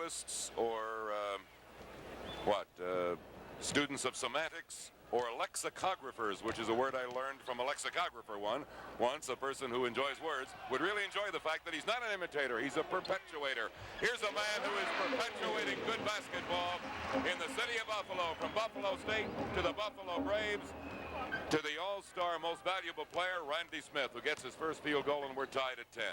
linguists or students of semantics or lexicographers, which is a word I learned from a lexicographer once, a person who enjoys words, would really enjoy the fact that he's not an imitator, he's a perpetuator. Here's a man who is perpetuating good basketball in the city of Buffalo, from Buffalo State to the Buffalo Braves to the all-star most valuable player, Randy Smith, who gets his first field goal, and we're tied at 10.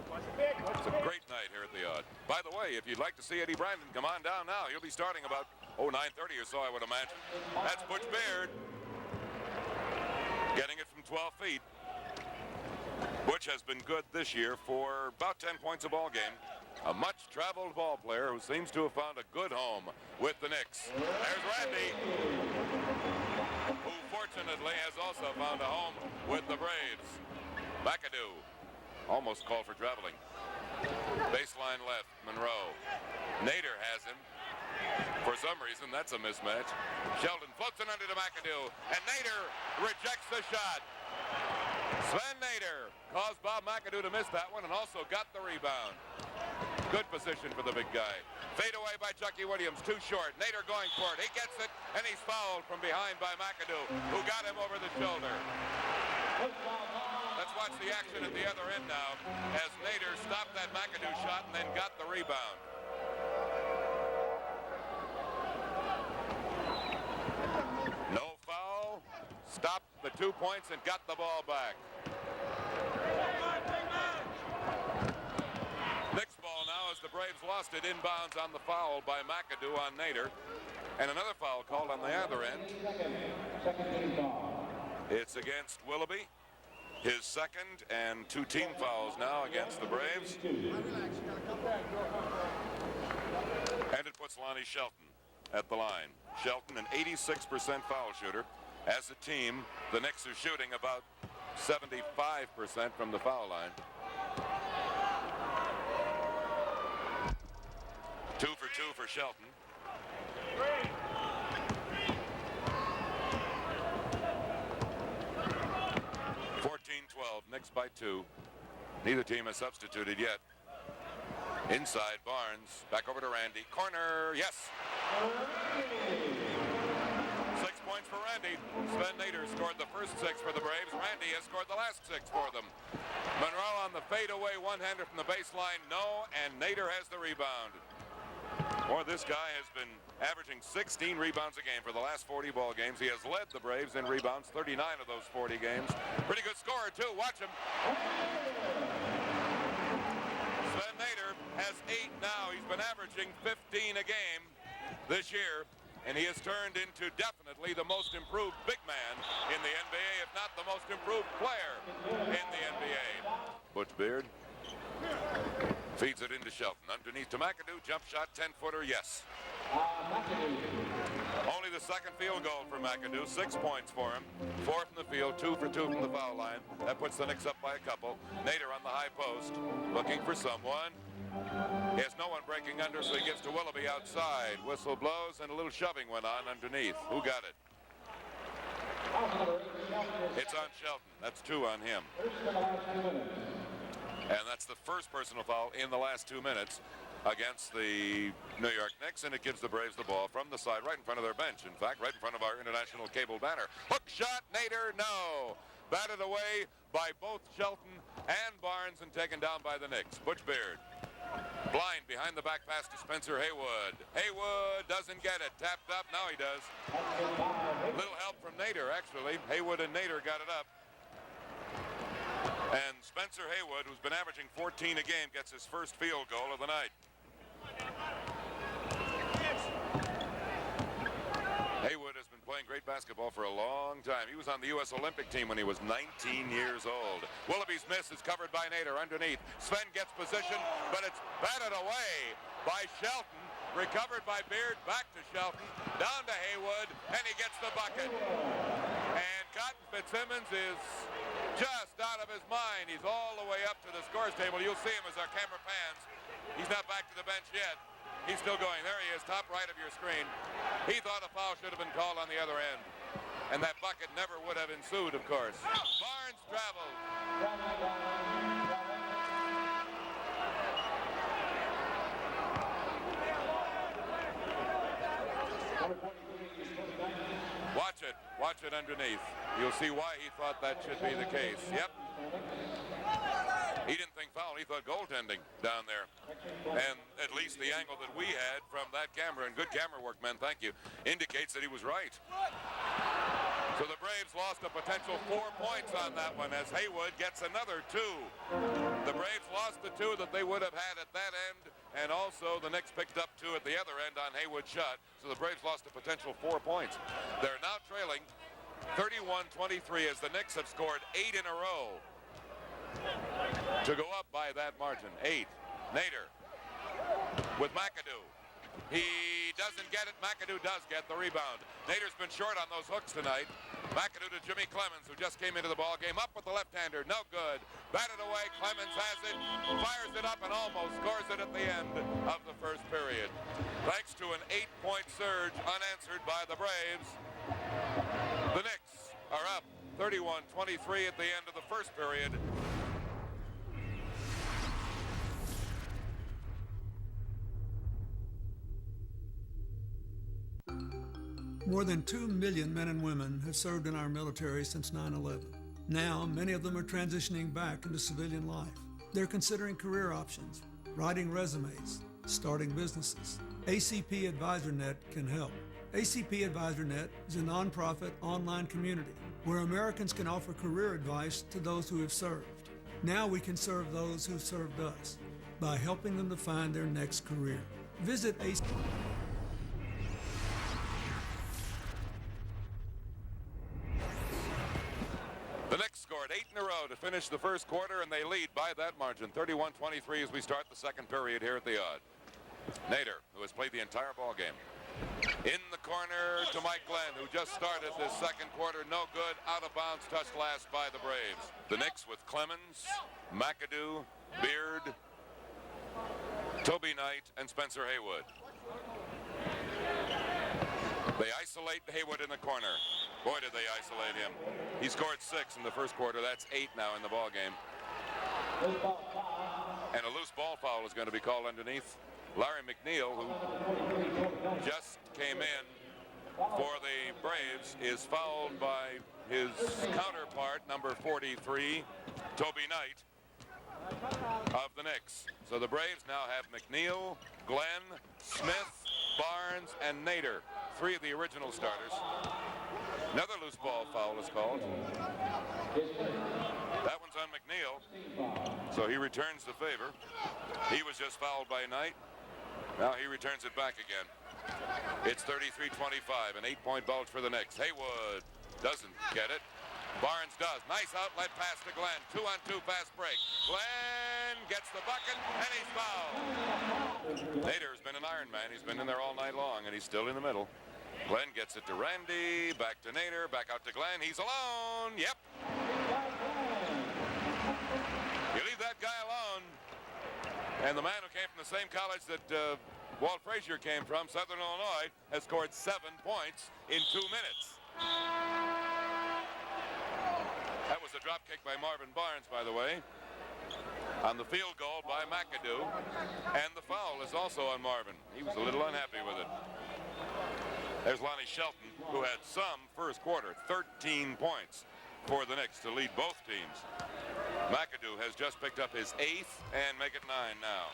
It's a great night here at the Odd. By the way, if you'd like to see Eddie Brandon, come on down now. He'll be starting about 9:30 or so, I would imagine. That's Butch Baird getting it from 12 feet. Butch has been good this year for about 10 points a ball game. A much-traveled ball player who seems to have found a good home with the Knicks. There's Randy, who fortunately has also found a home with the Braves. McAdoo almost called for traveling. Baseline left, Monroe. Nader has him. For some reason, that's a mismatch. Sheldon floats it under to McAdoo, and Nader rejects the shot. Sven Nader caused Bob McAdoo to miss that one and also got the rebound. Good position for the big guy. Fade away by Chucky Williams, too short. Nader going for it. He gets it, and he's fouled from behind by McAdoo, who got him over the shoulder. Let's watch the action at the other end now as Nader stopped that McAdoo shot and then got the rebound. No foul, stopped the 2 points and got the ball back. Knicks ball now as the Braves lost it inbounds on the foul by McAdoo on Nader. And another foul called on the other end. It's against Willoughby. His second, and 2 team fouls now against the Braves. And it puts Lonnie Shelton at the line. Shelton, an 86% foul shooter. As a team, the Knicks are shooting about 75% from the foul line. 2 for 2 for Shelton. 14-12, Knicks by 2. Neither team has substituted yet. Inside, Barnes, back over to Randy. Corner, yes! 6 points for Randy. Sven Nader scored the first 6 for the Braves. Randy has scored the last 6 for them. Monroe on the fadeaway one-hander from the baseline, no, and Nader has the rebound. Boy, this guy has been averaging 16 rebounds a game for the last 40 ball games. He has led the Braves in rebounds, 39 of those 40 games. Pretty good scorer, too. Watch him. Sven Nader has 8 now. He's been averaging 15 a game this year, and he has turned into definitely the most improved big man in the NBA, if not the most improved player in the NBA. Butch Baird feeds it into Shelton. Underneath to McAdoo. Jump shot, 10-footer, yes. Only the second field goal for McAdoo. 6 points for him. 4 from the field, 2 for 2 from the foul line. That puts the Knicks up by a couple. Nader on the high post, looking for someone. He has no one breaking under, so he gets to Willoughby outside. Whistle blows, and a little shoving went on underneath. Who got it? It's on Shelton. That's 2 on him. And that's the first personal foul in the last 2 minutes against the New York Knicks, and it gives the Braves the ball from the side, right in front of their bench. In fact, right in front of our international cable banner. Hook shot, Nader, no. Batted away by both Shelton and Barnes and taken down by the Knicks. Butch Baird. Blind behind the back pass to Spencer Haywood. Haywood doesn't get it. Tapped up, now he does. Little help from Nader, actually. Haywood and Nader got it up. And Spencer Haywood, who's been averaging 14 a game, gets his first field goal of the night. Haywood has been playing great basketball for a long time. He was on the U.S. Olympic team when he was 19 years old. Willoughby's miss is covered by Nader underneath. Sven gets position, but it's batted away by Shelton. Recovered by Baird, back to Shelton, down to Haywood, and he gets the bucket. And Cotton Fitzsimmons is just out of his mind. He's all the way up to the scores table. You'll see him as our camera pans. He's not back to the bench yet. He's still going. There he is, top right of your screen. He thought a foul should have been called on the other end. And that bucket never would have ensued, of course. Barnes travels. Watch it underneath. You'll see why he thought that should be the case. Yep. He didn't think foul. He thought goaltending down there. And at least the angle that we had from that camera, and good camera work, men, thank you, indicates that he was right. So the Braves lost a potential 4 points on that one as Haywood gets another 2. The Braves lost the 2 that they would have had at that end, and also the Knicks picked up 2 at the other end on Haywood's shot. So the Braves lost a potential 4 points. They're now trailing 31-23 as the Knicks have scored 8 in a row to go up by that margin. 8. Nader with McAdoo. He doesn't get it. McAdoo does get the rebound. Nader's been short on those hooks tonight. McAdoo to Jimmy Clemens, who just came into the ball game. Up with the left-hander. No good. Batted away. Clemens has it. Fires it up and almost scores it at the end of the first period. Thanks to an 8-point surge unanswered by the Braves, the Knicks are up 31-23 at the end of the first period. More than 2 million men and women have served in our military since 9/11. Now, many of them are transitioning back into civilian life. They're considering career options, writing resumes, starting businesses. ACP AdvisorNet can help. ACP AdvisorNet is a nonprofit online community where Americans can offer career advice to those who have served. Now we can serve those who served us by helping them to find their next career. Visit ACP. The Knicks scored 8 in a row to finish the first quarter, and they lead by that margin, 31-23 as we start the second period here at the Odd. Nader, who has played the entire ball game. In the corner to Mike Glenn, who just started this second quarter. No good. Out of bounds, touched last by the Braves. The Knicks with Clemens, McAdoo, Beard, Toby Knight, and Spencer Haywood. They isolate Haywood in the corner. Boy, did they isolate him. He scored 6 in the first quarter. That's 8 now in the ball game. And a loose ball foul is going to be called underneath. Larry McNeil, who just came in for the Braves, is fouled by his counterpart, number 43, Toby Knight, of the Knicks. So the Braves now have McNeil, Glenn, Smith, Barnes, and Nader, 3 of the original starters. Another loose ball foul is called. That one's on McNeil, so he returns the favor. He was just fouled by Knight. Now he returns it back again. It's 33-25, an 8-point bulge for the Knicks. Haywood doesn't get it. Barnes does. Nice outlet pass to Glenn. 2-on-2 fast break. Glenn gets the bucket, and he's fouled. Nader's been an Iron Man. He's been in there all night long, and he's still in the middle. Glenn gets it to Randy, back to Nader, back out to Glenn. He's alone. Yep. You leave that guy alone. And the man who came from the same college that Walt Frazier came from, Southern Illinois, has scored 7 points in 2 minutes. That was a drop kick by Marvin Barnes, by the way, on the field goal by McAdoo. And the foul is also on Marvin. He was a little unhappy with it. There's Lonnie Shelton, who had some first quarter, 13 points for the Knicks to lead both teams. McAdoo has just picked up his 8th and make it 9 now.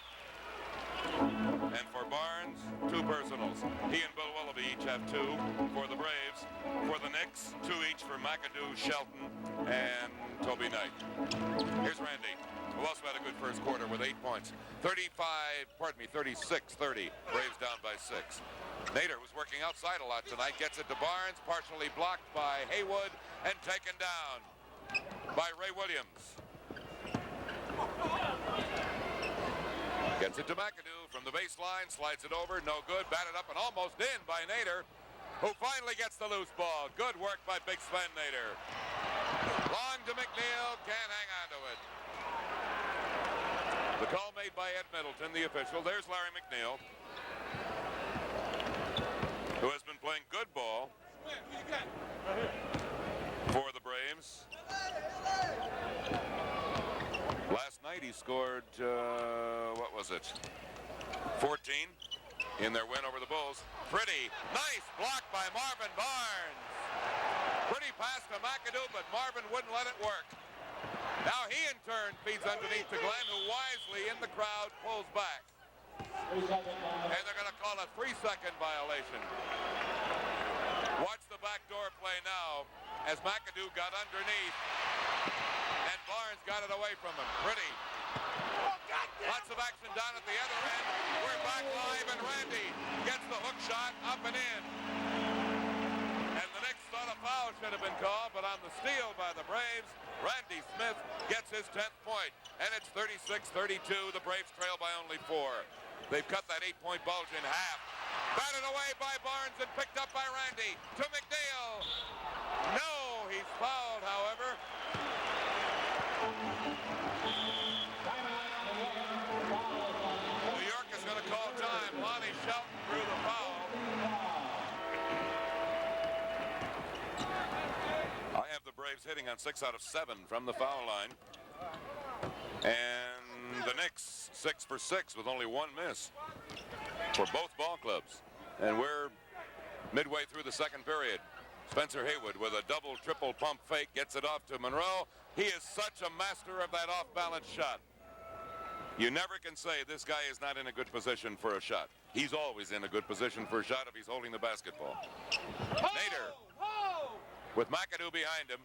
And for Barnes, 2 personals. He and Bill Willoughby each have 2 for the Braves. For the Knicks, 2 each for McAdoo, Shelton, and Toby Knight. Here's Randy, who also had a good first quarter with 8 points. 36-30. Braves down by 6. Nader, who's working outside a lot tonight, gets it to Barnes, partially blocked by Haywood, and taken down by Ray Williams. Gets it to McAdoo from the baseline, slides it over, no good, batted up and almost in by Nader, who finally gets the loose ball. Good work by Big Sven Nader. Long to McNeil, can't hang on to it. The call made by Ed Middleton, the official. There's Larry McNeil, who has been playing good ball for the Braves. Last night he scored, 14 in their win over the Bulls. Pretty nice block by Marvin Barnes. Pretty pass to McAdoo, but Marvin wouldn't let it work. Now he in turn feeds underneath to Glenn, who wisely in the crowd pulls back. And they're going to call a 3-second violation. Watch the backdoor play now as McAdoo got underneath. And Barnes got it away from him. Pretty. Lots of action down at the other end. We're back live, and Randy gets the hook shot up and in. And the Knicks thought a foul should have been called, but on the steal by the Braves, Randy Smith gets his 10th point. And it's 36-32. The Braves trail by only 4. They've cut that 8-point bulge in half. Batted away by Barnes and picked up by Randy to McNeil. No, he's fouled, however. New York is going to call time. Lonnie Shelton drew the foul. I have the Braves hitting on 6 out of 7 from the foul line. And the Knicks 6 for 6 with only 1 miss for both ball clubs. And we're midway through the second period. Spencer Haywood with a double, triple pump fake gets it off to Monroe. He is such a master of that off-balance shot. You never can say this guy is not in a good position for a shot. He's always in a good position for a shot if he's holding the basketball. Nader with McAdoo behind him.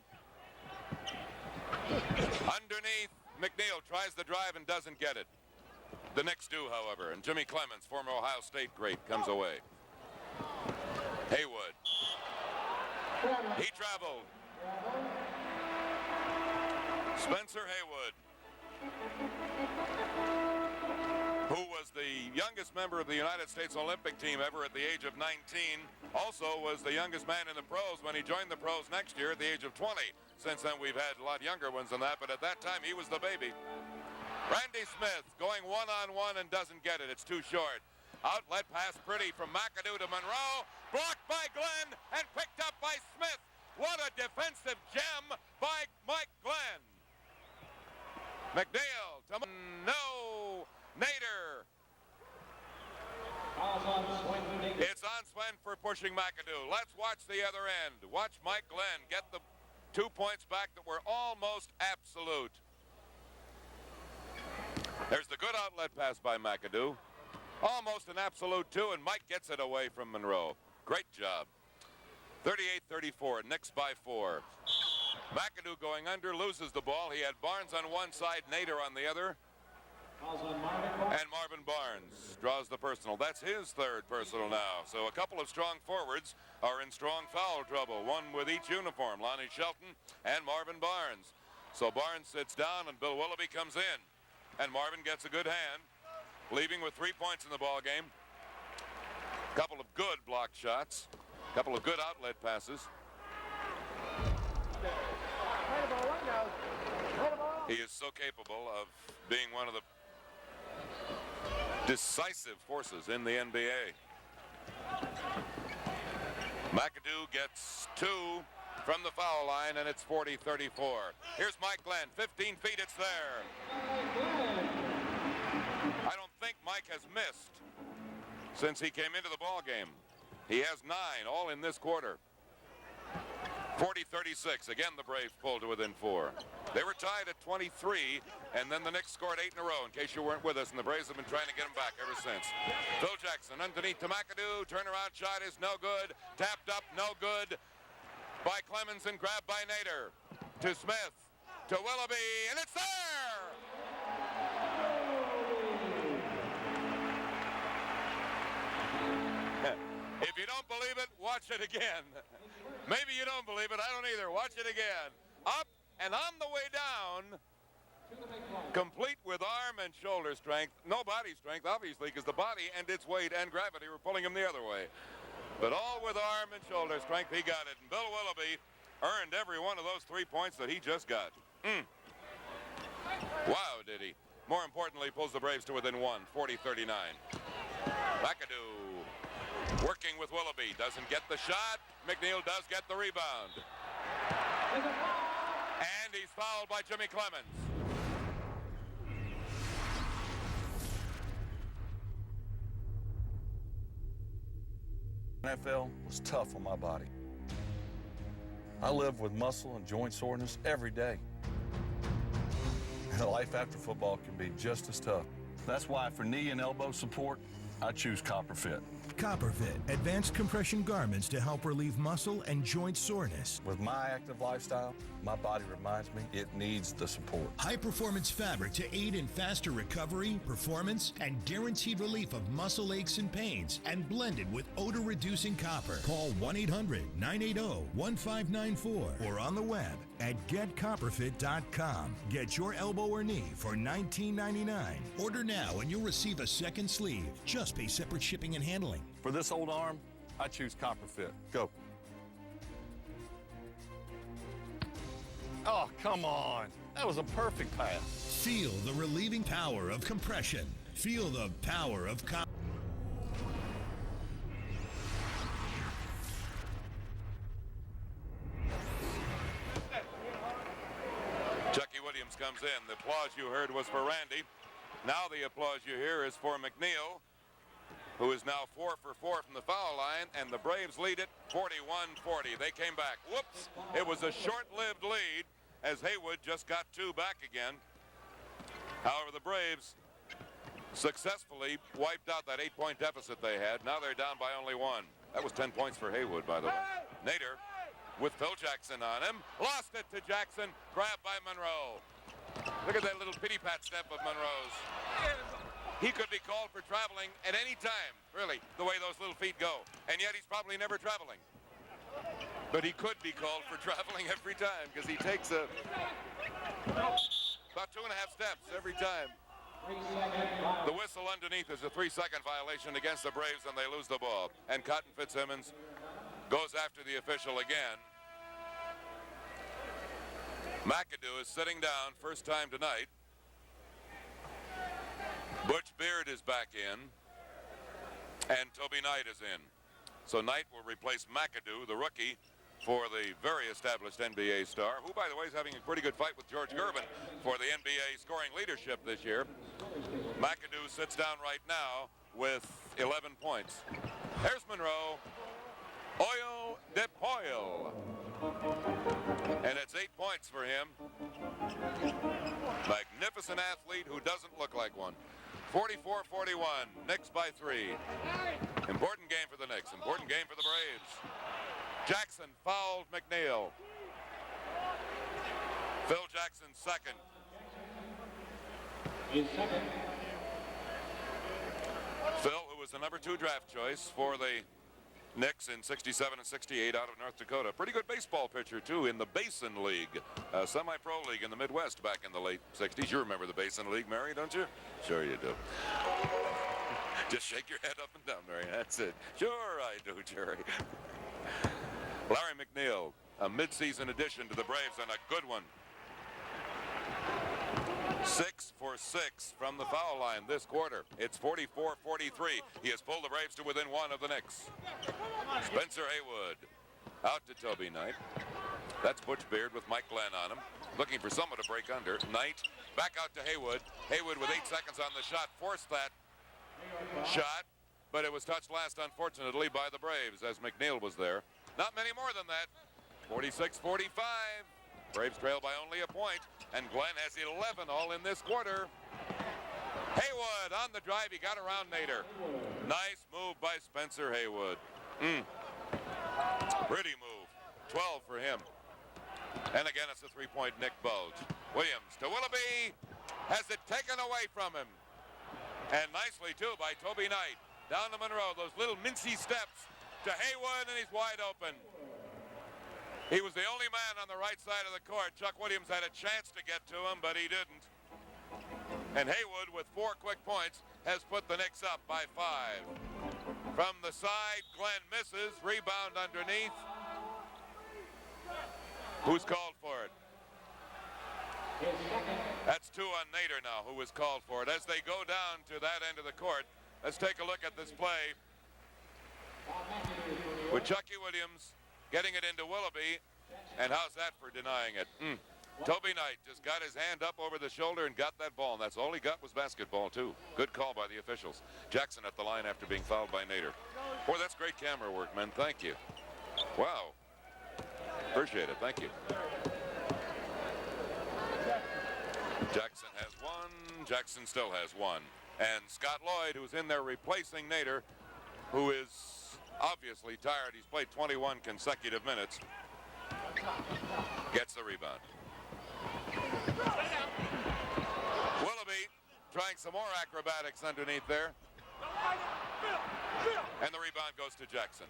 Underneath, McNeil tries the drive and doesn't get it. The Knicks do, however, and Jimmy Clemens, former Ohio State great, comes away. Haywood. He traveled. Spencer Haywood, who was the youngest member of the United States Olympic team ever at the age of 19, also was the youngest man in the pros when he joined the pros next year at the age of 20. Since then, we've had a lot younger ones than that, but at that time, he was the baby. Randy Smith going one-on-one and doesn't get it. It's too short. Outlet pass pretty from McAdoo to Monroe. Blocked by Glenn and picked up by Smith. What a defensive gem by Mike Glenn. McNeil to no. Nader. It's on Swen for pushing McAdoo. Let's watch the other end. Watch Mike Glenn get the 2 points back that were almost absolute. There's the good outlet pass by McAdoo. Almost an absolute 2, and Mike gets it away from Monroe. Great job. 38-34, Knicks by 4. McAdoo going under, loses the ball. He had Barnes on one side, Nader on the other. And Marvin Barnes draws the personal. That's his 3rd personal now. So a couple of strong forwards are in strong foul trouble, one with each uniform, Lonnie Shelton and Marvin Barnes. So Barnes sits down and Bill Willoughby comes in. And Marvin gets a good hand, leaving with 3 points in the ball game. Couple of good blocked shots, couple of good outlet passes. He is so capable of being one of the decisive forces in the NBA. McAdoo gets 2 from the foul line, and it's 40-34. Here's Mike Glenn, 15 feet, it's there. I don't think Mike has missed since he came into the ball game. He has 9, all in this quarter. 40-36, again the Braves pulled to within 4. They were tied at 23, and then the Knicks scored 8 in a row, in case you weren't with us, and the Braves have been trying to get them back ever since. Phil Jackson underneath to McAdoo, turnaround shot is no good, tapped up, no good by Clemens and grabbed by Nader. To Smith, to Willoughby, and it's there! If you don't believe it, watch it again. Maybe you don't believe it, I don't either. Watch it again. Up and on the way down, complete with arm and shoulder strength. No body strength, obviously, because the body and its weight and gravity were pulling him the other way. But all with arm and shoulder strength, he got it. And Bill Willoughby earned every one of those 3 points that he just got. Wow, did he. More importantly, pulls the Braves to within 1, 40-39. McAdoo working with Willoughby, doesn't get the shot. McNeil does get the rebound. And he's fouled by Jimmy Clemens. NFL was tough on my body. I live with muscle and joint soreness every day. And life after football can be just as tough. That's why for knee and elbow support, I choose CopperFit. CopperFit, advanced compression garments to help relieve muscle and joint soreness. With my active lifestyle, my body reminds me it needs the support. High-performance fabric to aid in faster recovery, performance, and guaranteed relief of muscle aches and pains, and blended with odor-reducing copper. Call 1-800-980-1594 or on the web at getcopperfit.com. Get your elbow or knee for $19.99. Order now and you'll receive a second sleeve. Just pay separate shipping and handling. For this old arm, I choose CopperFit. Go. Oh, come on. That was a perfect pass. Feel the relieving power of compression. Feel the power of copper. Chucky Williams comes in. The applause you heard was for Randy. Now the applause you hear is for McNeil, who is now 4 for 4 from the foul line, and the Braves lead it 41-40. They came back. Whoops! It was a short-lived lead as Haywood just got 2 back again. However, the Braves successfully wiped out that 8-point deficit they had. Now they're down by only 1. That was 10 points for Haywood, by the way. Nader with Phil Jackson on him. Lost it to Jackson. Grabbed by Monroe. Look at that little pity-pat step of Monroe's. He could be called for traveling at any time, really, the way those little feet go. And yet he's probably never traveling. But he could be called for traveling every time because he takes about 2.5 steps every time. The whistle underneath is a 3-second violation against the Braves, and they lose the ball. And Cotton Fitzsimmons goes after the official again. McAdoo is sitting down, first time tonight. Butch Beard is back in, and Toby Knight is in. So Knight will replace McAdoo, the rookie, for the very established NBA star, who, by the way, is having a pretty good fight with George Gervin for the NBA scoring leadership this year. McAdoo sits down right now with 11 points. Here's Monroe. Oyo de Poyo. And it's 8 points for him. Magnificent athlete who doesn't look like one. 44-41, Knicks by 3. Important game for the Knicks, important game for the Braves. Jackson fouled McNeil. Phil Jackson second. Phil, who was the number 2 draft choice for the Knicks in 67 and 68 out of North Dakota. Pretty good baseball pitcher, too, in the Basin League, a semi-pro league in the Midwest back in the late 60s. You remember the Basin League, Mary, don't you? Sure you do. Just shake your head up and down, Mary. That's it. Sure I do, Jerry. Larry McNeil, a midseason addition to the Braves, and a good one. 6 for 6 from the foul line this quarter. It's 44-43. He has pulled the Braves to within 1 of the Knicks. Spencer Haywood out to Toby Knight. That's Butch Beard with Mike Glenn on him, looking for someone to break under. Knight back out to Haywood. Haywood with 8 seconds on the shot forced that shot, but it was touched last, unfortunately, by the Braves as McNeil was there. Not many more than that. 46-45. Braves trail by only a point, and Glenn has 11 all in this quarter. Haywood on the drive. He got around Nader. Nice move by Spencer Haywood. Pretty move. 12 for him. And again, it's a 3-point Nick Bulge. Williams to Willoughby. Has it taken away from him. And nicely, too, by Toby Knight. Down to Monroe. Those little mincy steps to Haywood, and he's wide open. He was the only man on the right side of the court. Chuck Williams had a chance to get to him, but he didn't. And Haywood, with 4 quick points, has put the Knicks up by 5. From the side, Glenn misses. Rebound underneath. Who's called for it? That's 2 on Nader now, who was called for it. As they go down to that end of the court, let's take a look at this play. With Chucky Williams getting it into Willoughby, and how's that for denying it? Toby Knight just got his hand up over the shoulder and got that ball, and that's all he got was basketball, too. Good call by the officials. Jackson at the line after being fouled by Nader. Boy, that's great camera work, man. Thank you. Wow. Appreciate it. Thank you. Jackson has one. Jackson still has one. And Scott Lloyd, who's in there replacing Nader, who is obviously tired. He's played 21 consecutive minutes. Gets the rebound. Willoughby trying some more acrobatics underneath there. And the rebound goes to Jackson.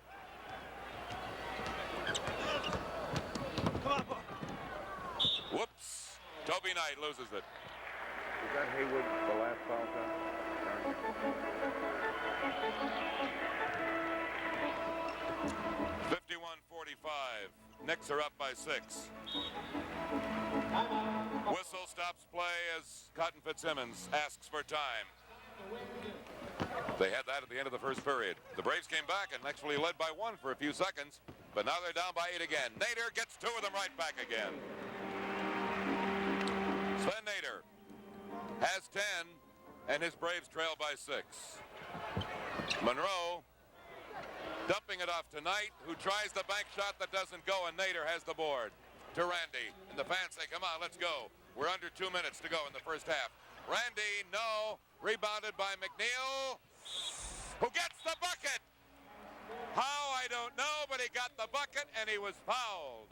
Whoops. Toby Knight loses it. Is that Haywood, the last foul time? 51-45. Knicks are up by 6. Whistle stops play as Cotton Fitzsimmons asks for time. They had that at the end of the first period. The Braves came back and actually led by 1 for a few seconds, but now they're down by 8 again. Nader gets 2 of them right back again. Sven Nader has 10, and his Braves trail by 6. Monroe dumping it off to Knight, who tries the bank shot that doesn't go, and Nader has the board. To Randy, and the fans say, come on, let's go. We're under 2 minutes to go in the first half. Randy, no. Rebounded by McNeil, who gets the bucket. How, I don't know, but he got the bucket, and he was fouled.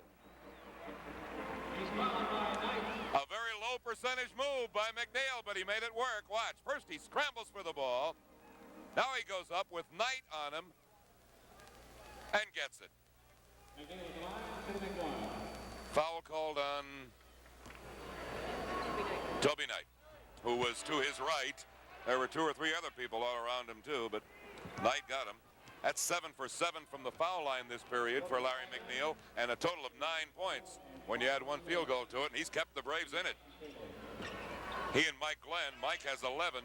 A very low percentage move by McNeil, but he made it work. Watch. First he scrambles for the ball. Now he goes up with Knight on him and gets it. Foul called on Toby Knight, who was to his right. There were 2 or 3 other people all around him too, but Knight got him. That's 7 for 7 from the foul line this period for Larry McNeil, and a total of 9 points when you add 1 field goal to it, and he's kept the Braves in it. He and Mike Glenn. Mike has 11.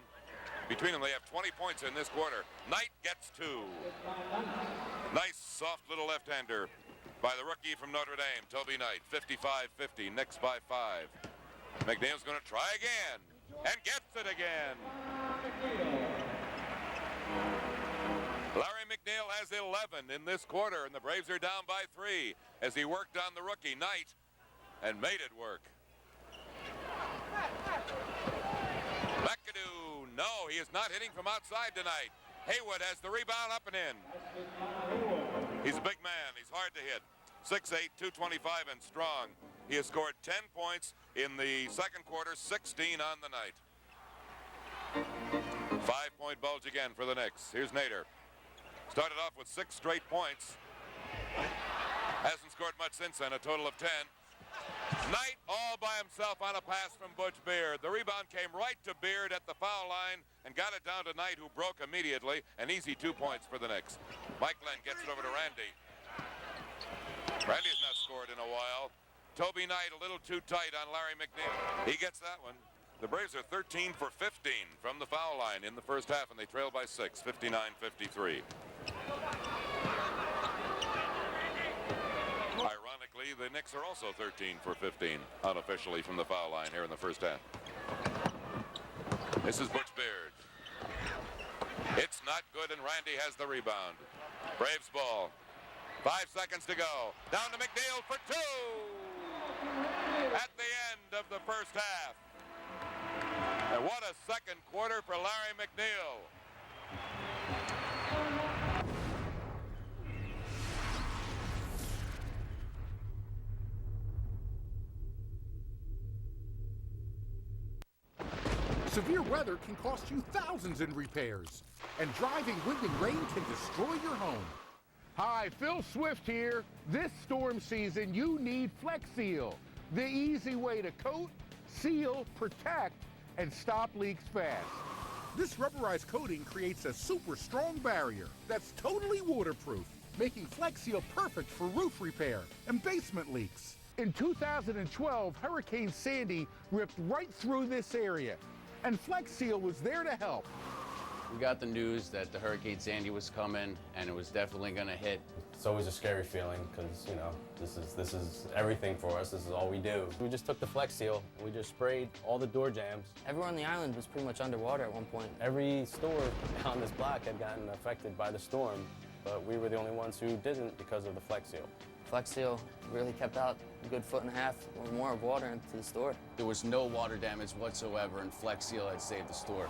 Between them, they have 20 points in this quarter. Knight gets 2. Nice, soft little left-hander by the rookie from Notre Dame, Toby Knight. 55-50, Knicks by 5. McNeil's going to try again, and gets it again. Larry McNeil has 11 in this quarter, and the Braves are down by 3 as he worked on the rookie, Knight, and made it work. McAdoo, no, he is not hitting from outside tonight. Haywood has the rebound up and in. He's a big man. He's hard to hit. 6'8", 225 and strong. He has scored 10 points in the second quarter, 16 on the night. 5-point bulge again for the Knicks. Here's Nader. Started off with 6 straight points. Hasn't scored much since then, a total of 10. Knight all by himself on a pass from Butch Beard. The rebound came right to Beard at the foul line and got it down to Knight, who broke immediately. An easy 2 points for the Knicks. Mike Glenn gets it over to Randy. Randy has not scored in a while. Toby Knight a little too tight on Larry McNeil. He gets that one. The Braves are 13 for 15 from the foul line in the first half, and they trail by 6, 59-53. Ironically, the Knicks are also 13 for 15 unofficially from the foul line here in the first half. This is Butch Beard. It's not good, and Randy has the rebound. Braves ball. 5 seconds to go. Down to McNeil for 2 at the end of the first half. And what a second quarter for Larry McNeil. Severe weather can cost you thousands in repairs, and driving wind and rain can destroy your home. Hi, Phil Swift here. This storm season, you need Flex Seal, the easy way to coat, seal, protect, and stop leaks fast. This rubberized coating creates a super strong barrier that's totally waterproof, making Flex Seal perfect for roof repair and basement leaks. In 2012, Hurricane Sandy ripped right through this area, and Flex Seal was there to help. We got the news that the Hurricane Sandy was coming, and it was definitely going to hit. It's always a scary feeling because, you know, this is everything for us. This is all we do. We just took the Flex Seal and we just sprayed all the door jambs. Everyone on the island was pretty much underwater at one point. Every store on this block had gotten affected by the storm, but we were the only ones who didn't because of the Flex Seal. Flex Seal really kept out a good 1.5 feet or more of water into the store. There was no water damage whatsoever, and Flex Seal had saved the store.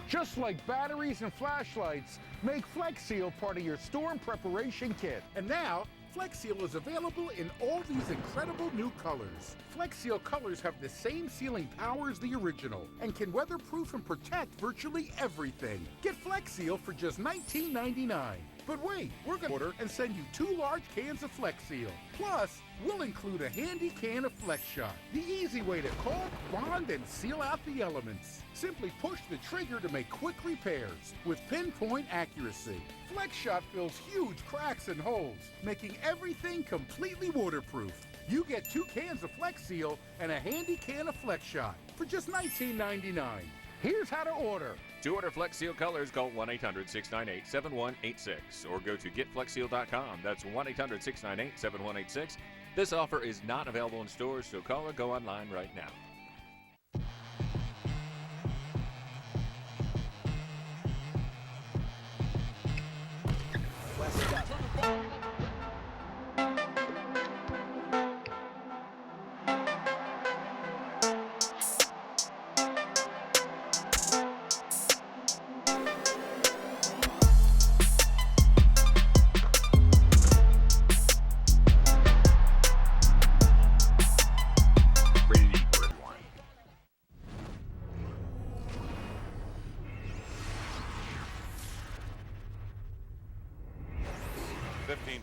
Just like batteries and flashlights, make Flex Seal part of your storm preparation kit. And now, Flex Seal is available in all these incredible new colors. Flex Seal colors have the same sealing power as the original and can weatherproof and protect virtually everything. Get Flex Seal for just $19.99. But wait, we're going to order and send you 2 large cans of Flex Seal. Plus, we'll include a handy can of Flex Shot, the easy way to caulk, bond, and seal out the elements. Simply push the trigger to make quick repairs with pinpoint accuracy. Flex Shot fills huge cracks and holes, making everything completely waterproof. You get 2 cans of Flex Seal and a handy can of Flex Shot for just $19.99. Here's how to order. To order Flex Seal colors, call 1-800-698-7186 or go to getflexseal.com. That's 1-800-698-7186. This offer is not available in stores, so call or go online right now.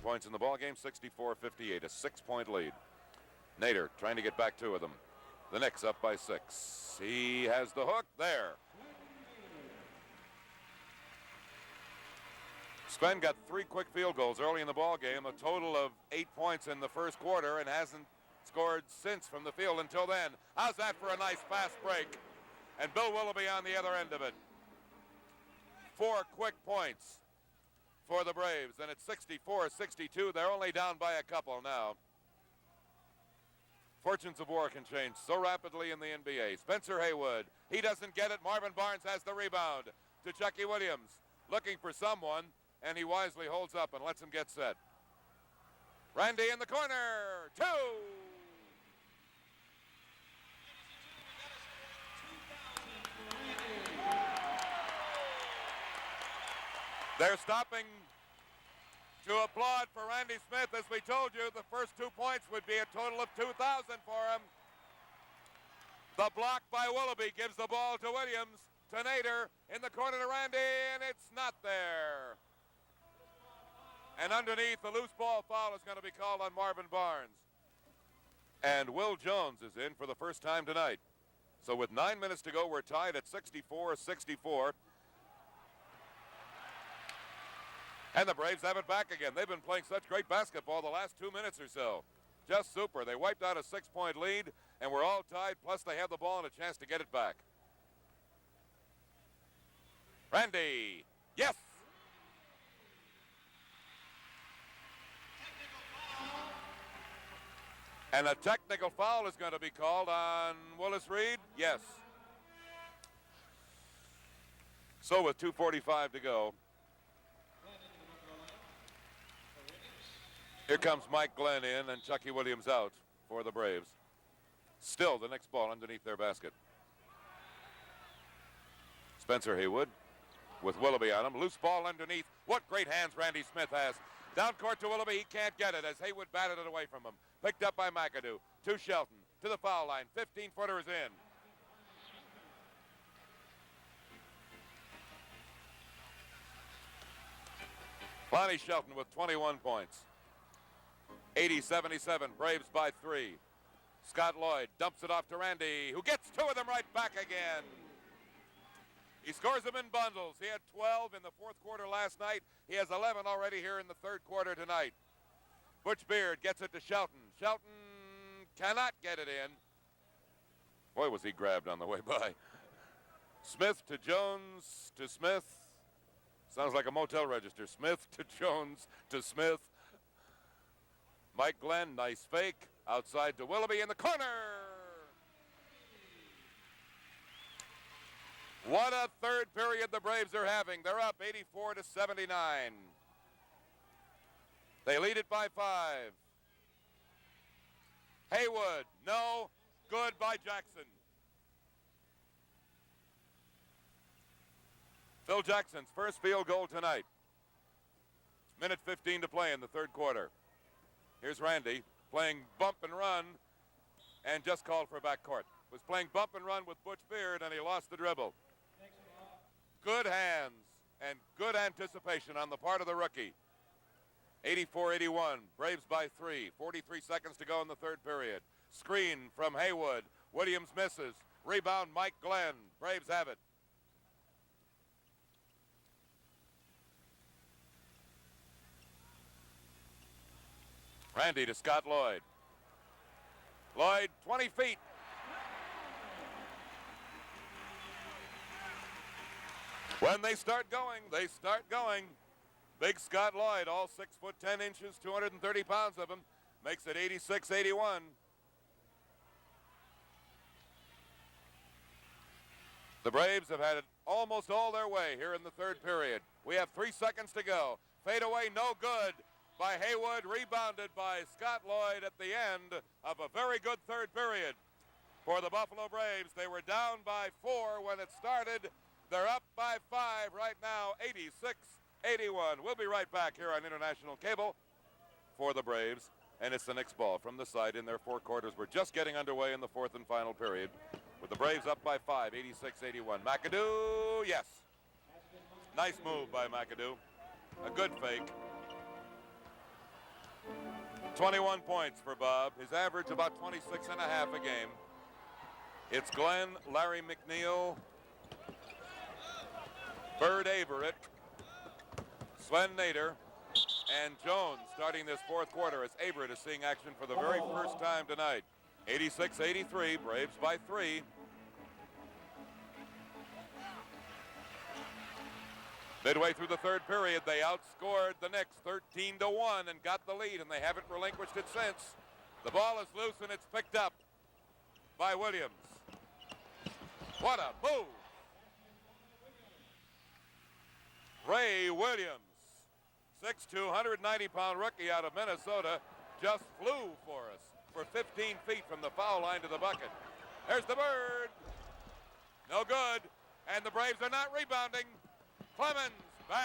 Points in the ball game, 64-58, a 6-point lead. Nader trying to get back 2 of them. The Knicks up by 6. He has the hook there. Sven got 3 quick field goals early in the ball game, a total of 8 points in the first quarter, and hasn't scored since from the field until then. How's that for a nice fast break? And Bill Willoughby on the other end of it. 4 quick points for the Braves, and it's 64-62. They're only down by a couple now. Fortunes of war can change so rapidly in the NBA. Spencer Haywood, he doesn't get it. Marvin Barnes has the rebound to Chucky Williams, looking for someone, and he wisely holds up and lets him get set. Randy in the corner, 2. They're stopping to applaud for Randy Smith. As we told you, the first 2 points would be a total of 2,000 for him. The block by Willoughby gives the ball to Williams, to Nader, in the corner to Randy, and it's not there. And underneath, the loose ball foul is going to be called on Marvin Barnes. And Will Jones is in for the first time tonight. So with 9 minutes to go, we're tied at 64-64. And the Braves have it back again. They've been playing such great basketball the last 2 minutes or so. Just super. They wiped out a 6-point lead, and we're all tied, plus they have the ball and a chance to get it back. Randy, yes! And a technical foul is going to be called on Willis Reed? Yes. So with 2:45 to go, here comes Mike Glenn in and Chucky Williams out for the Braves. Still the next ball underneath their basket. Spencer Haywood with Willoughby on him. Loose ball underneath. What great hands Randy Smith has. Down court to Willoughby. He can't get it as Haywood batted it away from him. Picked up by McAdoo. To Shelton. To the foul line. 15-footer is in. Lonnie Shelton with 21 points. 80-77, Braves by 3. Scott Lloyd dumps it off to Randy, who gets 2 of them right back again. He scores them in bundles. He had 12 in the fourth quarter last night. He has 11 already here in the third quarter tonight. Butch Beard gets it to Shelton. Shelton cannot get it in. Boy, was he grabbed on the way by. Smith to Jones to Smith. Sounds like a motel register. Smith to Jones to Smith. Mike Glenn, nice fake. Outside to Willoughby in the corner. What a third period the Braves are having. They're up 84-79. They lead it by 5. Haywood, no. Good by Jackson. Phil Jackson's first field goal tonight. Minute 15 to play in the third quarter. Here's Randy playing bump and run and just called for backcourt. Was playing bump and run with Butch Beard and he lost the dribble. Good hands and good anticipation on the part of the rookie. 84-81, Braves by 3. 43 seconds to go in the third period. Screen from Haywood. Williams misses. Rebound Mike Glenn. Braves have it. Randy to Scott Lloyd. Lloyd, 20 feet. When they start going, they start going. Big Scott Lloyd, all 6 foot 10 inches, 230 pounds of him, makes it 86-81. The Braves have had it almost all their way here in the third period. We have 3 seconds to go. Fade away, no good by Haywood, rebounded by Scott Lloyd at the end of a very good third period. For the Buffalo Braves, they were down by 4 when it started. They're up by 5 right now, 86-81. We'll be right back here on International Cable for the Braves. And it's the Knicks ball from the side in their 4 quarters. We're just getting underway in the fourth and final period with the Braves up by 5, 86-81. McAdoo, yes. Nice move by McAdoo. A good fake. 21 points for Bob. His average about 26 and a half a game. It's Glenn, Larry McNeil, Bird Averett, Sven Nader, and Jones starting this fourth quarter as Averett is seeing action for the very first time tonight. 86-83, Braves by 3. Midway through the third period, they outscored the Knicks 13-1 and got the lead, and they haven't relinquished it since. The ball is loose and it's picked up by Williams. What a move! Ray Williams, 6'2", 190-pound rookie out of Minnesota, just flew for us for 15 feet from the foul line to the bucket. There's the Bird. No good. And the Braves are not rebounding. Clemens, bang.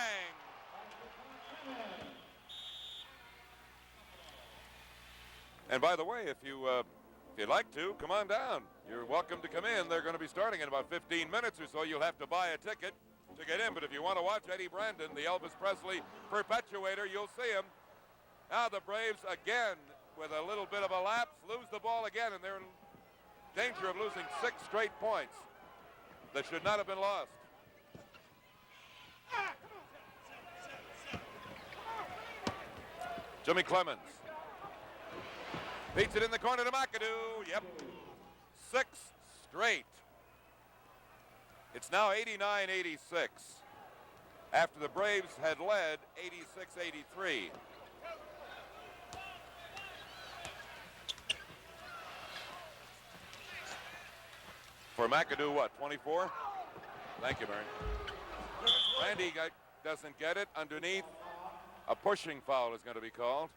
And by the way, if you'd like to, come on down. You're welcome to come in. They're going to be starting in about 15 minutes or so. You'll have to buy a ticket to get in, but if you want to watch Eddie Brandon, the Elvis Presley perpetuator, you'll see him. Now the Braves again, with a little bit of a lapse, lose the ball again, and they're in danger of losing 6 straight points that should not have been lost. Jimmy Clemens beats it in the corner to McAdoo. Yep, 6 straight. It's now 89-86 after the Braves had led 86-83. For McAdoo, what, 24? Thank you, Mary. Randy doesn't get it. Underneath, a pushing foul is going to be called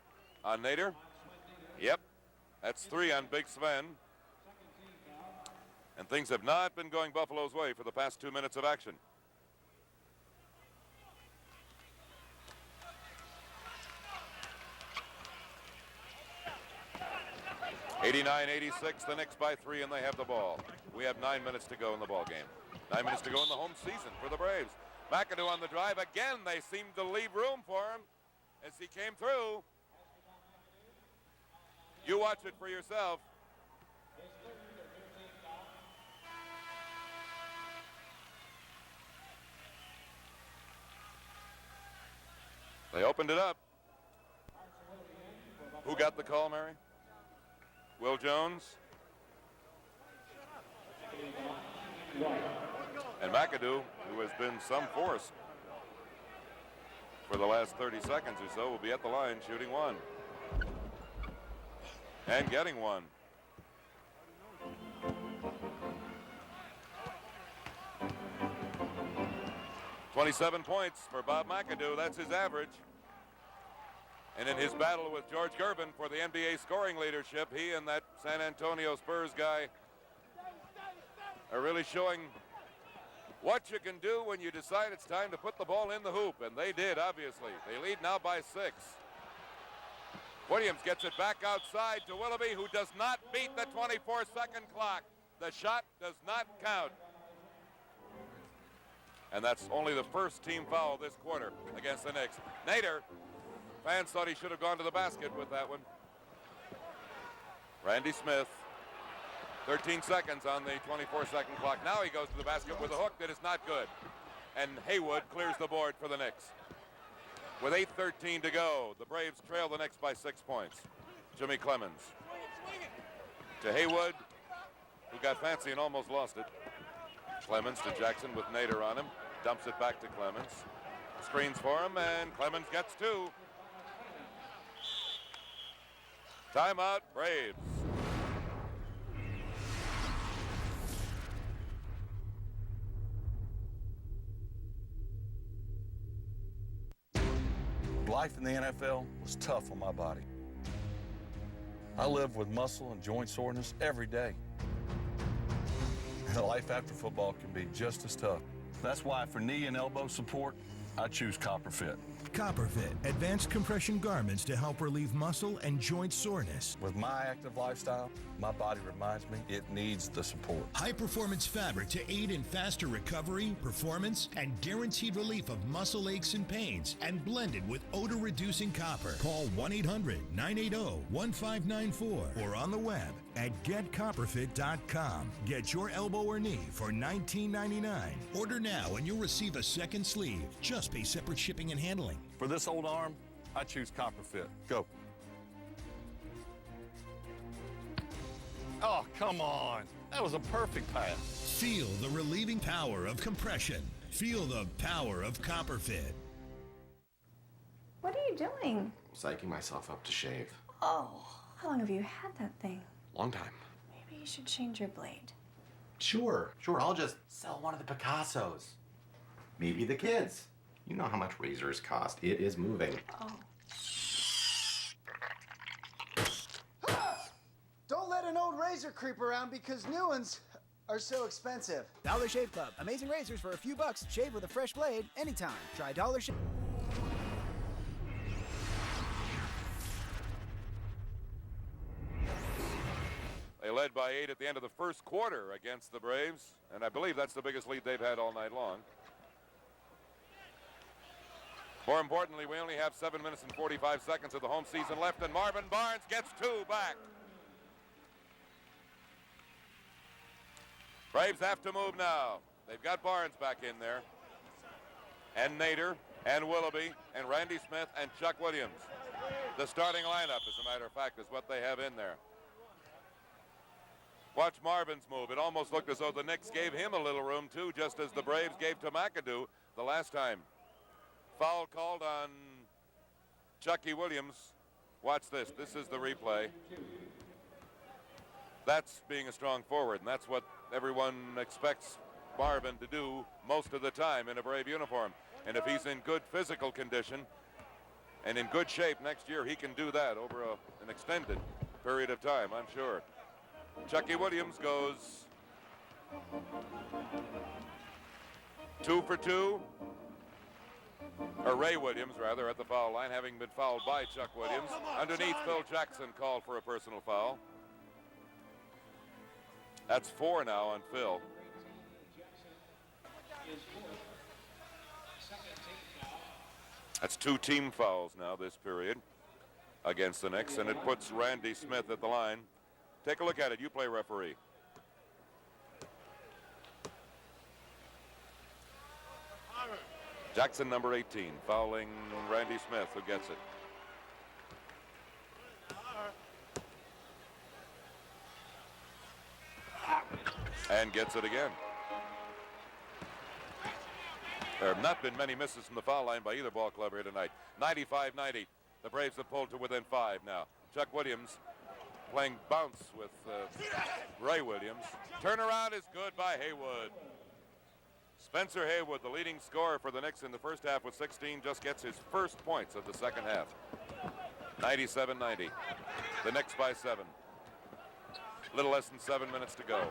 on Nader. Yep, that's 3 on Big Sven. And things have not been going Buffalo's way for the past 2 minutes of action. (89-86), the Knicks by 3, and they have the ball. We have 9 minutes to go in the ball game. 9 minutes to go in the home season for the Braves. McAdoo on the drive again. They seem to leave room for him as he came through. You watch it for yourself. They opened it up. Who got the call, Mary? Will Jones? And McAdoo, who has been some force for the last 30 seconds or so, will be at the line shooting 1. And getting 1. (27 points for Bob McAdoo. That's his average. And in his battle with George Gervin for the NBA scoring leadership, he and that San Antonio Spurs guy are really showing what you can do when you decide it's time to put the ball in the hoop. And they did, obviously. They lead now by 6. Williams gets it back outside to Willoughby, who does not beat the 24-second clock. The shot does not count. And that's only the first team foul this quarter against the Knicks. Nader, fans thought he should have gone to the basket with that one. Randy Smith, 13 seconds on the 24-second clock. Now he goes to the basket with a hook that is not good. And Haywood clears the board for the Knicks. With 8:13 to go, the Braves trail the Knicks by 6 points. Jimmy Clemens to Haywood, who got fancy and almost lost it. Clemens to Jackson with Nader on him. Dumps it back to Clemens. Screens for him, and Clemens gets 2. Timeout, Braves. Life in the NFL was tough on my body. I live with muscle and joint soreness every day. And life after football can be just as tough. That's why for knee and elbow support, I choose CopperFit. CopperFit, advanced compression garments to help relieve muscle and joint soreness. With my active lifestyle, my body reminds me it needs the support. High-performance fabric to aid in faster recovery, performance, and guaranteed relief of muscle aches and pains, and blended with odor-reducing copper. Call 1-800-980-1594 or on the web at getcopperfit.com. Get your elbow or knee for $19.99. Order now and you'll receive a second sleeve. Just pay separate shipping and handling. For this old arm, I choose CopperFit. Go. Oh, come on. That was a perfect pass. Feel the relieving power of compression. Feel the power of CopperFit. What are you doing? Psyching myself up to shave. Oh, how long have you had that thing? Long time. Maybe you should change your blade. Sure. I'll just sell one of the Picassos. Maybe the kids. You know how much razors cost. It is moving. Oh. Don't let an old razor creep around because new ones are so expensive. Dollar Shave Club. Amazing razors for a few bucks. Shave with a fresh blade anytime. Try Dollar Shave. They led by 8 at the end of the first quarter against the Braves, and I believe that's the biggest lead they've had all night long. More importantly, we only have 7 minutes and 45 seconds of the home season left, and Marvin Barnes gets 2 back. Braves have to move now. They've got Barnes back in there, and Nader, and Willoughby, and Randy Smith, and Chuck Williams. The starting lineup, as a matter of fact, is what they have in there. Watch Marvin's move. It almost looked as though the Knicks gave him a little room, too, just as the Braves gave to McAdoo the last time. Foul called on Chucky Williams. Watch this. This is the replay. That's being a strong forward, and that's what everyone expects Marvin to do most of the time in a Brave uniform. And if he's in good physical condition and in good shape next year, he can do that over an extended period of time, I'm sure. Chucky Williams goes 2 for 2. Or Ray Williams, rather, at the foul line, having been fouled by Chuck Williams. Underneath, Phil Jackson called for a personal foul. That's 4 now on Phil. That's 2 team fouls now this period against the Knicks, and it puts Randy Smith at the line. Take a look at it. You play referee. Jackson, number 18, fouling Randy Smith, who gets it. And gets it again. There have not been many misses from the foul line by either ball club here tonight. 95-90. The Braves have pulled to within 5 now. Chuck Williams playing bounce with Ray Williams. Turnaround is good by Haywood. Spencer Haywood, the leading scorer for the Knicks in the first half with 16, just gets his first points of the second half. 97-90. The Knicks by 7. Little less than 7 minutes to go.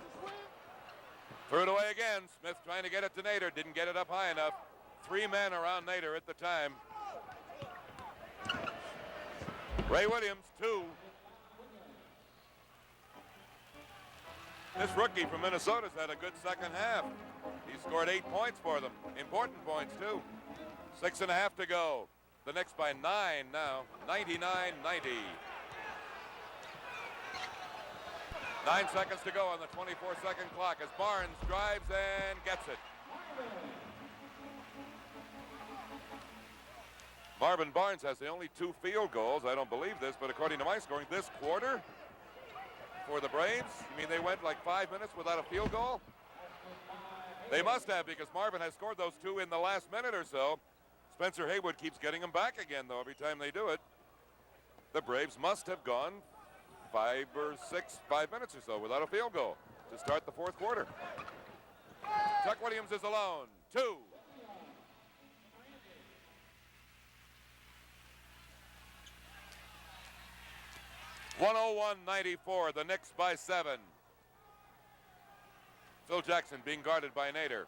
Threw it away again. Smith trying to get it to Nader. Didn't get it up high enough. 3 men around Nader at the time. Ray Williams, 2. This rookie from Minnesota's had a good second half. He scored 8 points for them. Important points, too. 6.5 to go. The Knicks by 9 now. 99-90. 9 seconds to go on the 24-second clock as Barnes drives and gets it. Marvin Barnes has the only 2 field goals. I don't believe this, but according to my scoring, this quarter for the Braves, you mean they went like 5 minutes without a field goal? They must have, because Marvin has scored those 2 in the last minute or so. Spencer Haywood keeps getting them back again, though, every time they do it. The Braves must have gone 5 minutes or so without a field goal to start the 4th quarter. Chuck Williams is alone. 2. (101-94). The Knicks by 7. Phil Jackson being guarded by Nader.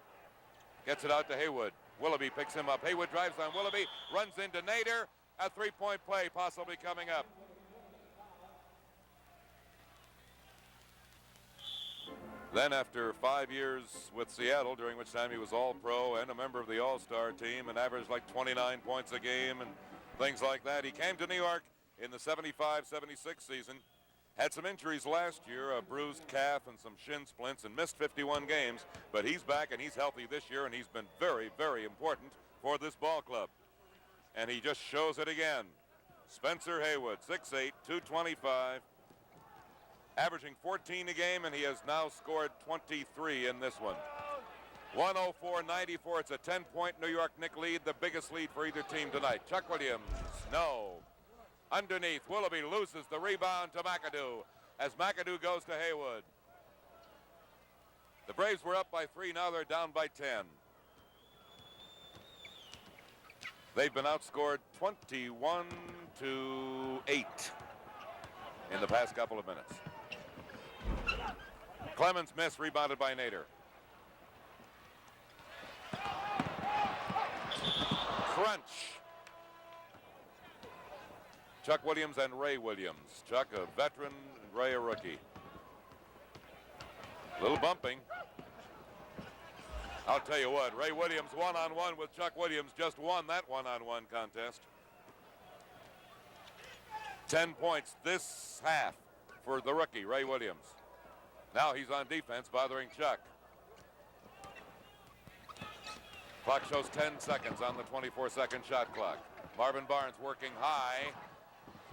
Gets it out to Haywood. Willoughby picks him up. Haywood drives on Willoughby, runs into Nader. A 3-point play possibly coming up. Then after 5 years with Seattle, during which time he was All-Pro and a member of the All-Star team and averaged like 29 points a game and things like that, he came to New York in the 75-76 season. Had some injuries last year, a bruised calf and some shin splints, and missed 51 games. But he's back and he's healthy this year, and he's been very, very important for this ball club. And he just shows it again. Spencer Haywood, 6'8", 225, averaging 14 a game, and he has now scored 23 in this one. 104-94. It's a 10-point New York Knicks lead, the biggest lead for either team tonight. Chuck Williams, no. Underneath, Willoughby loses the rebound to McAdoo as McAdoo goes to Haywood. The Braves were up by 3, now they're down by 10. They've been outscored 21-8 in the past couple of minutes. Clemens missed, rebounded by Nader. Crunch. Chuck Williams and Ray Williams. Chuck a veteran, and Ray a rookie. Little bumping. I'll tell you what, Ray Williams one-on-one with Chuck Williams just won that one-on-one contest. 10 points this half for the rookie, Ray Williams. Now he's on defense, bothering Chuck. Clock shows 10 seconds on the 24-second shot clock. Marvin Barnes working high.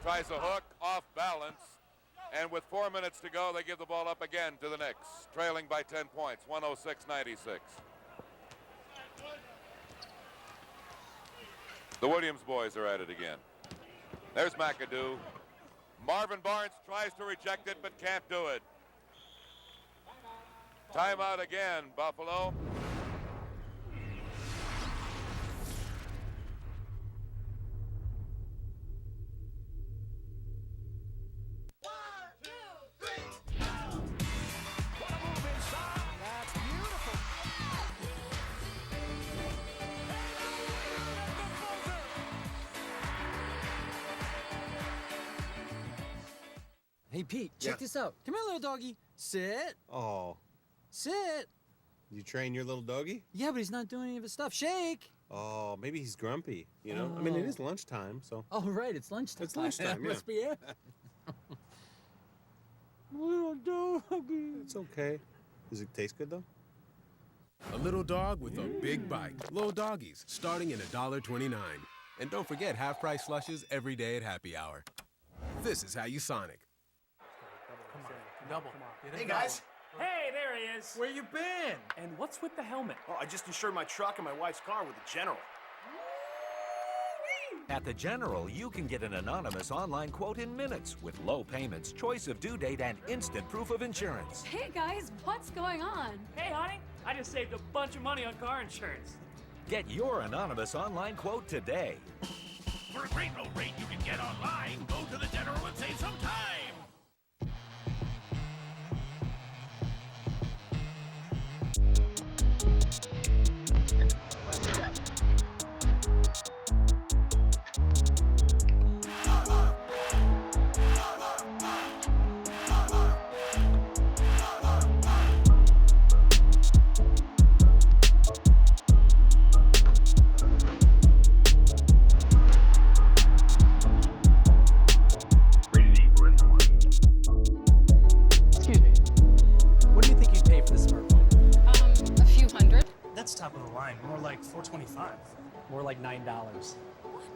Tries a hook, off balance. And with 4 minutes to go, they give the ball up again to the Knicks, trailing by 10 points, 106-96. The Williams boys are at it again. There's McAdoo. Marvin Barnes tries to reject it, but can't do it. Timeout again, Buffalo. Hey, Pete, check this out. Come here, little doggy. Sit. Oh. Sit. You train your little doggy? Yeah, but he's not doing any of his stuff. Shake. Oh, maybe he's grumpy, you know? I mean, it is lunchtime, so. Oh, right, it's lunchtime. It's lunchtime, yeah. Must be it. Little doggy. It's okay. Does it taste good, though? A little dog with a big bite. Little doggies, starting at $1.29. And don't forget half-price slushes every day at happy hour. This is how you Sonic. Double. Hey, guys. Hey, there he is. Where you been? And what's with the helmet? Oh, I just insured my truck and my wife's car with the General. At the General, you can get an anonymous online quote in minutes with low payments, choice of due date, and instant proof of insurance. Hey, guys, what's going on? Hey, honey, I just saved a bunch of money on car insurance. Get your anonymous online quote today. For a great low rate you can get online, go to the General and save some time. Excuse me. What do you think you'd pay for this smartphone? A few hundred. That's top of the line. More like $425. More like $9.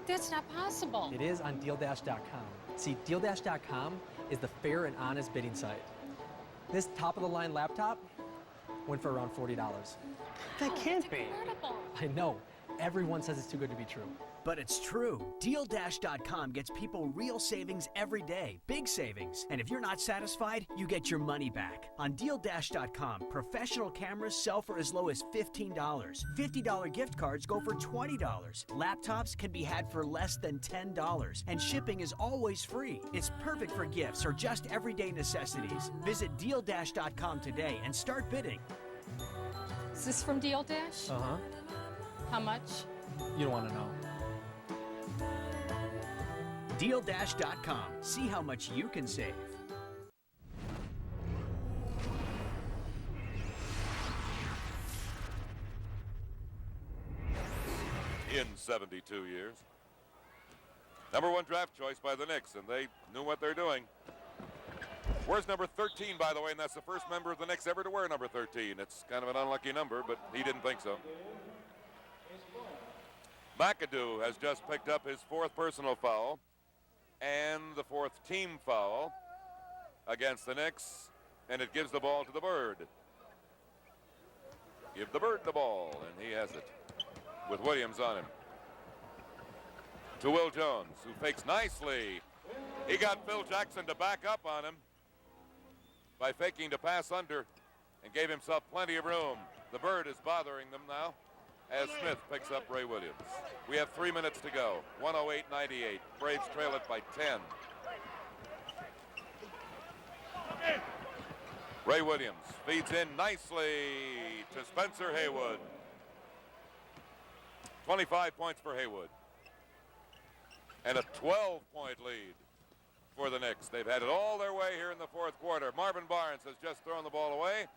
That's not possible. It is on DealDash.com. See, DealDash.com is the fair and honest bidding site. This top-of-the-line laptop went for around $40. That can't be. Incredible. I know. Everyone says it's too good to be true. But it's true. DealDash.com gets people real savings every day, big savings. And if you're not satisfied, you get your money back. On DealDash.com, professional cameras sell for as low as $15. $50 gift cards go for $20. Laptops can be had for less than $10. And shipping is always free. It's perfect for gifts or just everyday necessities. Visit DealDash.com today and start bidding. Is this from Deal Dash? Uh-huh. How much? You don't want to know. DealDash.com. See how much you can save. In 72 years. Number 1 draft choice by the Knicks, and they knew what they're doing. Where's number 13, by the way, and that's the first member of the Knicks ever to wear number 13. It's kind of an unlucky number, but he didn't think so. McAdoo has just picked up his 4th personal foul and the 4th team foul against the Knicks, and it gives the ball to the Bird. Give the Bird the ball, and he has it with Williams on him. To Will Jones, who fakes nicely. He got Phil Jackson to back up on him by faking to pass under and gave himself plenty of room. The Bird is bothering them now as Smith picks up Ray Williams. We have 3 minutes to go. 108-98. Braves trail it by 10. Ray Williams feeds in nicely to Spencer Haywood. 25 points for Haywood. And a 12-point lead for the Knicks. They've had it all their way here in the 4th quarter. Marvin Barnes has just thrown the ball away.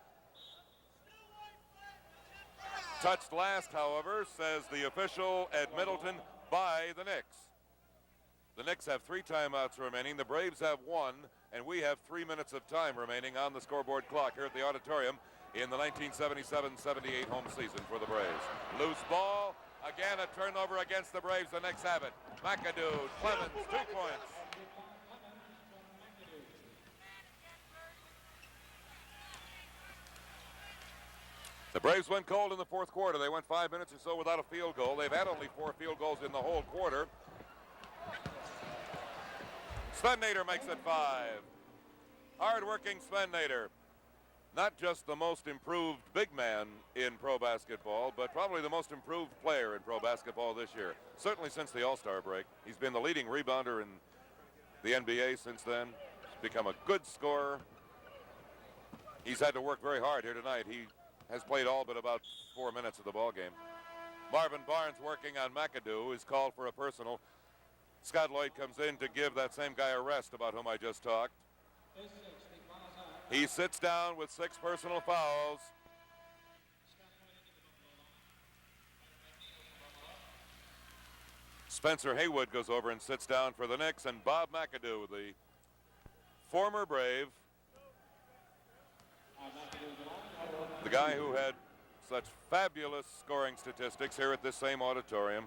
Touched last, however, says the official at Middleton, by the Knicks. The Knicks have 3 timeouts remaining. The Braves have 1, and we have 3 minutes of time remaining on the scoreboard clock here at the auditorium in the 1977-78 home season for the Braves. Loose ball. Again, a turnover against the Braves. The Knicks have it. McAdoo, Clemens, 2 points. The Braves went cold in the 4th quarter. They went 5 minutes or so without a field goal. They've had only 4 field goals in the whole quarter. Sven Nader makes it 5. Hard-working Sven Nader. Not just the most improved big man in pro basketball, but probably the most improved player in pro basketball this year. Certainly since the All-Star break. He's been the leading rebounder in the NBA since then. He's become a good scorer. He's had to work very hard here tonight. He has played all but about 4 minutes of the ball game. Marvin Barnes working on McAdoo is called for a personal. Scott Lloyd comes in to give that same guy a rest about whom I just talked. He sits down with 6 personal fouls. Spencer Haywood goes over and sits down for the Knicks, and Bob McAdoo, the former Brave, the guy who had such fabulous scoring statistics here at this same auditorium.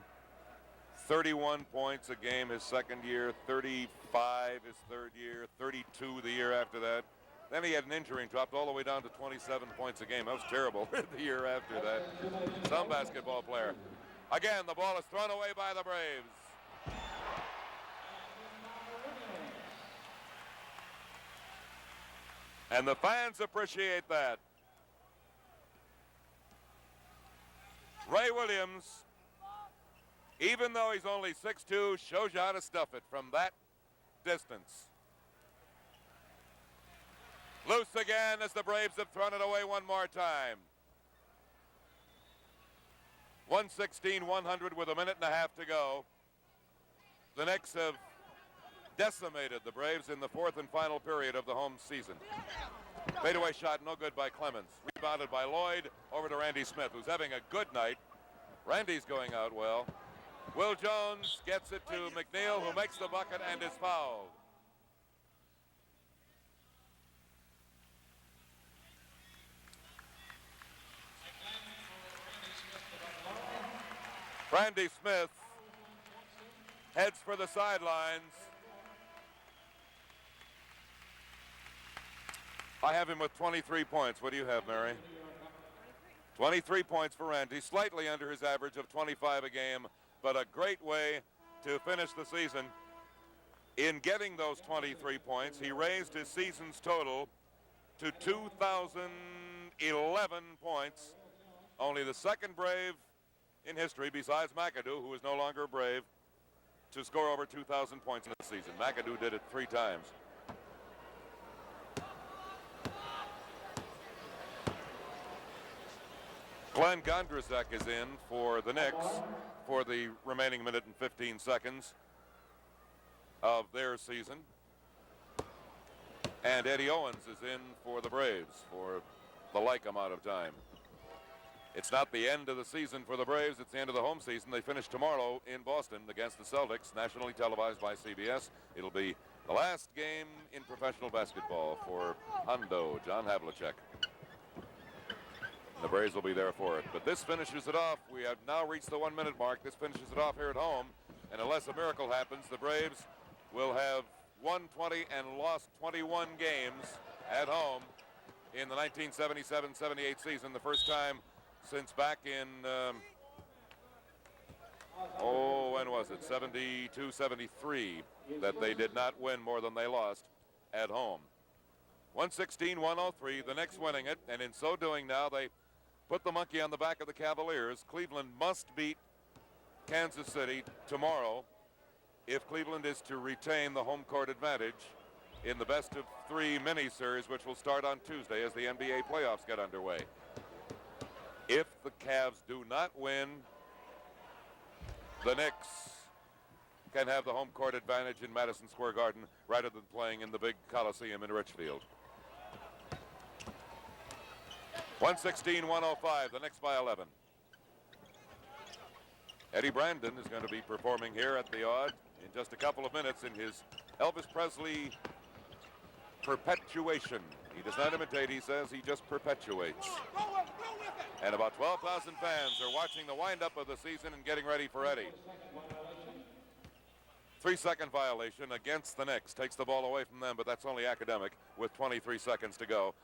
31 points a game his 2nd year, 35 his 3rd year, 32 the year after that. Then he had an injury and dropped all the way down to 27 points a game. That was terrible the year after that. Some basketball player. Again, the ball is thrown away by the Braves. And the fans appreciate that. Ray Williams even though he's only 6'2", shows you how to stuff it from that distance. Loose again as the Braves have thrown it away one more time. 116-100 with a minute and a half to go. The Knicks have decimated the Braves in the fourth and final period of the home season. Fadeaway shot, no good by Clemens. Rebounded by Lloyd, over to Randy Smith, who's having a good night. Randy's going out well. Will Jones gets it to McNeil, who makes the bucket and is fouled. Randy Smith heads for the sidelines. I have him with 23 points. What do you have, Mary? 23 points for Randy, slightly under his average of 25 a game, but a great way to finish the season. In getting those 23 points, he raised his season's total to 2,011 points. Only the second Brave in history, besides McAdoo, who is no longer a Brave, to score over 2,000 points in the season. McAdoo did it 3 times. Glenn Gondrzak is in for the Knicks for the remaining minute and 15 seconds of their season. And Eddie Owens is in for the Braves for the like amount of time. It's not the end of the season for the Braves, it's the end of the home season. They finish tomorrow in Boston against the Celtics, nationally televised by CBS. It'll be the last game in professional basketball for Hondo, John Havlicek. The Braves will be there for it. But this finishes it off. We have now reached the 1 minute mark. This finishes it off here at home. And unless a miracle happens, the Braves will have won 20 and lost 21 games at home in the 1977-78 season. The first time since back in, when was it? 72-73 that they did not win more than they lost at home. 116-103, the Knicks winning it. And in so doing now, they put the monkey on the back of the Cavaliers. Cleveland must beat Kansas City tomorrow if Cleveland is to retain the home court advantage in the best of 3 mini-series, which will start on Tuesday as the NBA playoffs get underway. If the Cavs do not win, the Knicks can have the home court advantage in Madison Square Garden rather than playing in the big Coliseum in Richfield. 116-105, the Knicks by 11. Eddie Brandon is going to be performing here at the Odd in just a couple of minutes in his Elvis Presley perpetuation. He does not imitate, he says, he just perpetuates. And about 12,000 fans are watching the windup of the season and getting ready for Eddie. 3-second violation against the Knicks. Takes the ball away from them, but that's only academic with 23 seconds to go.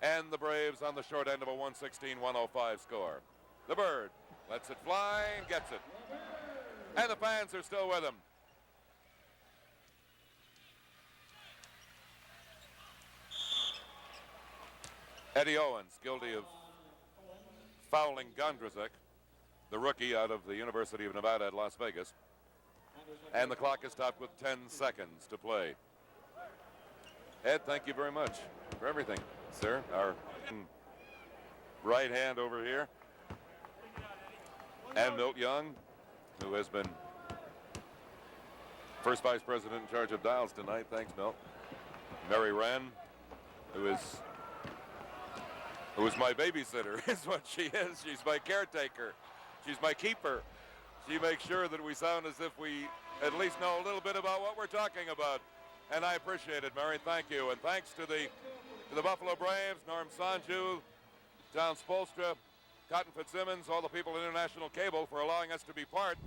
And the Braves on the short end of a 116-105 score. The Bird lets it fly and gets it. And the fans are still with him. Eddie Owens, guilty of fouling Gondrzak, the rookie out of the University of Nevada at Las Vegas. And the clock is stopped with 10 seconds to play. Ed, thank you very much for everything, sir. Our right hand over here. And Milt Young, who has been first vice president in charge of dials tonight. Thanks, Milt. Mary Wren, who is my babysitter, is what she is. She's my caretaker. She's my keeper. She makes sure that we sound as if we at least know a little bit about what we're talking about. And I appreciate it, Mary. Thank you. And thanks to the Buffalo Braves, Norm Sanju, John Spolstra, Cotton Fitzsimmons, all the people at International Cable for allowing us to be part